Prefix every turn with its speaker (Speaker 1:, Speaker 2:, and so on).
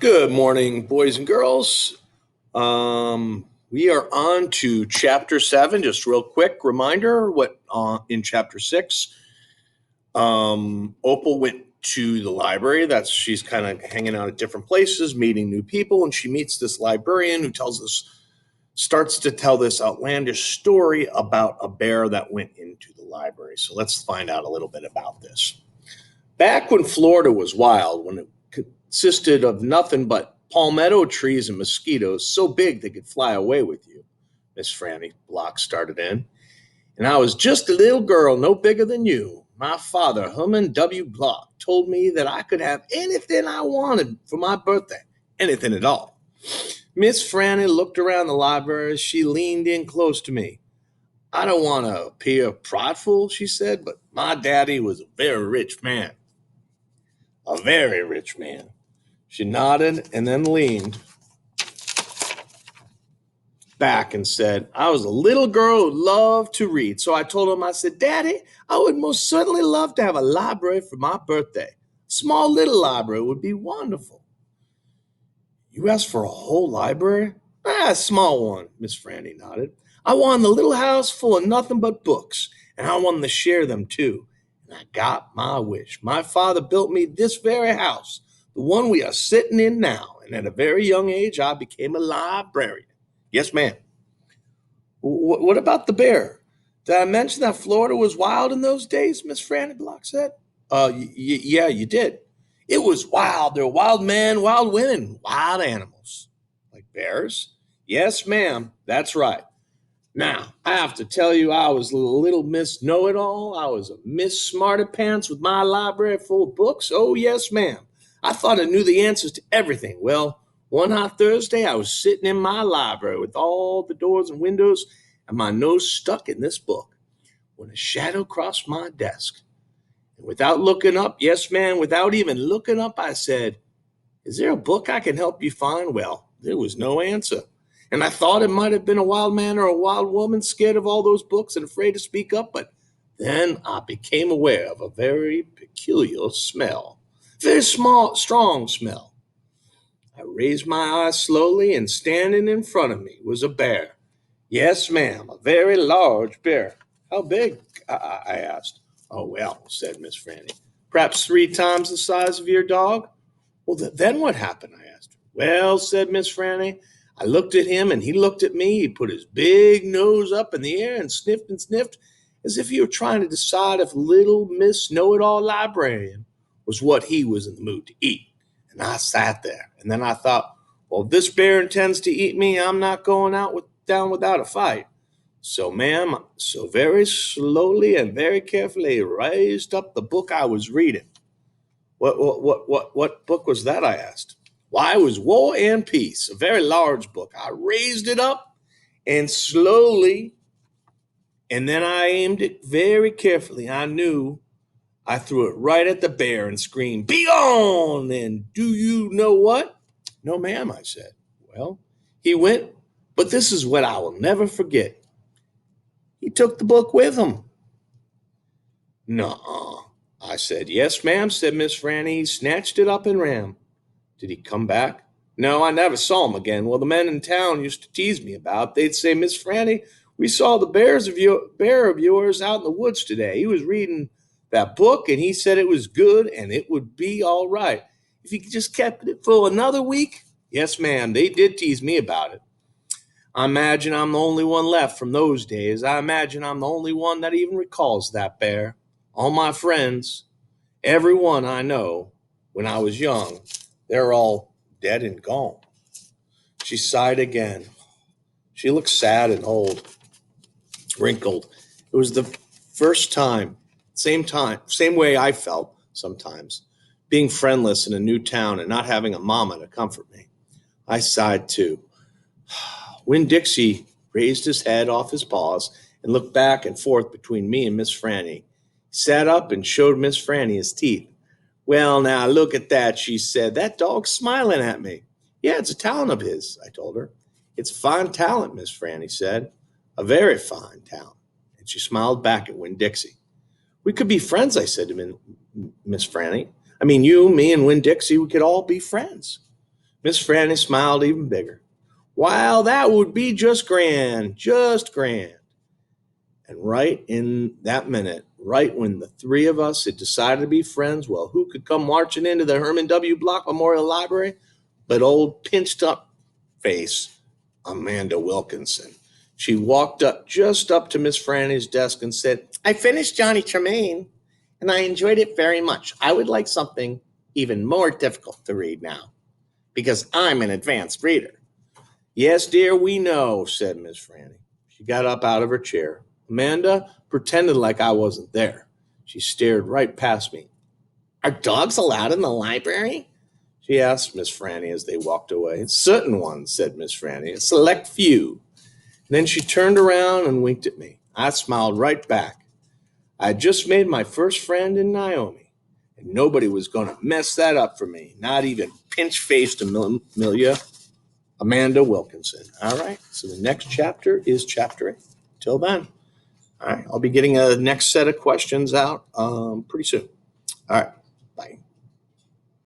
Speaker 1: Good morning, boys and girls. We are on to chapter 7. Just real quick reminder what in chapter 6, Opal went to the library. She's kind of hanging out at different places, meeting new people, and she meets this librarian who starts to tell this outlandish story about a bear that went into the library. So let's find out a little bit about this. Back when Florida was wild, when it consisted of nothing but palmetto trees and mosquitoes so big they could fly away with you, Miss Franny Block started in. And I was just a little girl, no bigger than you. My father, Herman W. Block, told me that I could have anything I wanted for my birthday, anything at all. Miss Franny looked around the library. She leaned in close to me. I don't want to appear prideful, she said, but my daddy was a very rich man. A very rich man. She nodded and then leaned back and said, I was a little girl who loved to read. So I told him, I said, Daddy, I would most certainly love to have a library for my birthday. A small little library would be wonderful. You asked for a whole library? A small one, Miss Franny nodded. I wanted a little house full of nothing but books, and I wanted to share them too. And I got my wish. My father built me this very house, the one we are sitting in now, and at a very young age, I became a librarian. Yes, ma'am. What about the bear? Did I mention that Florida was wild in those days? Miss Franny Block said. Yeah, you did. It was wild. There were wild men, wild women, wild animals. Like bears? Yes, ma'am. That's right. Now, I have to tell you, I was a little Miss Know-It-All. I was a Miss Smarty-Pants with my library full of books. Oh, yes, ma'am. I thought I knew the answers to everything. Well, one hot Thursday, I was sitting in my library with all the doors and windows and my nose stuck in this book when a shadow crossed my desk. And without looking up, yes, ma'am, without even looking up, I said, Is there a book I can help you find? Well, there was no answer. And I thought it might have been a wild man or a wild woman scared of all those books and afraid to speak up, but then I became aware of a very peculiar smell, very strong smell. I raised my eyes slowly, and standing in front of me was a bear. Yes, ma'am, a very large bear. How big? I asked. Oh, well, said Miss Franny. Perhaps 3 times the size of your dog? Well, then what happened? I asked. Well, said Miss Franny, I looked at him and he looked at me. He put his big nose up in the air and sniffed as if he were trying to decide if little Miss Know-It-All Librarian was what he was in the mood to eat. And I sat there. And then I thought, well, if this bear intends to eat me, I'm not going down without a fight. So, ma'am, so very slowly and very carefully raised up the book I was reading. What book was that? I asked. Why, it was War and Peace, a very large book. I raised it up and slowly, and then I aimed it very carefully. I knew I threw it right at the bear and screamed, Be gone! And do you know what? No, ma'am, I said. Well, he went, but this is what I will never forget. He took the book with him. Nuh-uh. I said, Yes, ma'am, said Miss Franny. He snatched it up and ran. Did he come back? No, I never saw him again. Well, the men in town used to tease me about. They'd say, Miss Franny, we saw the bear of yours out in the woods today. He was reading that book, and he said it was good and it would be all right if he just kept it for another week. Yes, ma'am, they did tease me about it. I imagine I'm the only one left from those days. I imagine I'm the only one that even recalls that bear. All my friends, every one I know when I was young, they're all dead and gone. She sighed again. She looked sad and old, wrinkled. It was the first time, same way I felt sometimes, being friendless in a new town and not having a mama to comfort me. I sighed too. Winn-Dixie raised his head off his paws and looked back and forth between me and Miss Franny. He sat up and showed Miss Franny his teeth. Well, now, look at that, she said. That dog's smiling at me. Yeah, it's a talent of his, I told her. It's a fine talent, Miss Franny said. A very fine talent. And she smiled back at Winn-Dixie. We could be friends, I said to Miss Franny. I mean, you, me, and Winn-Dixie, we could all be friends. Miss Franny smiled even bigger. Well, that would be just grand, just grand. And right in that minute, right when the three of us had decided to be friends, well, who could come marching into the Herman W. Block Memorial Library but old pinched up face Amanda Wilkinson. She walked up just up to Miss Franny's desk and said, I finished Johnny Tremaine and I enjoyed it very much. I would like something even more difficult to read now because I'm an advanced reader. Yes, dear, we know, said Miss Franny. She got up out of her chair. Amanda pretended like I wasn't there. She stared right past me. Are dogs allowed in the library? She asked Miss Franny as they walked away. Certain ones, said Miss Franny, a select few. And then she turned around and winked at me. I smiled right back. I had just made my first friend in Naomi, and nobody was going to mess that up for me, not even pinch-faced Amelia Amanda Wilkinson. All right, so the next chapter is chapter 8. Till then, all right, I'll be getting a next set of questions out pretty soon. All right, bye.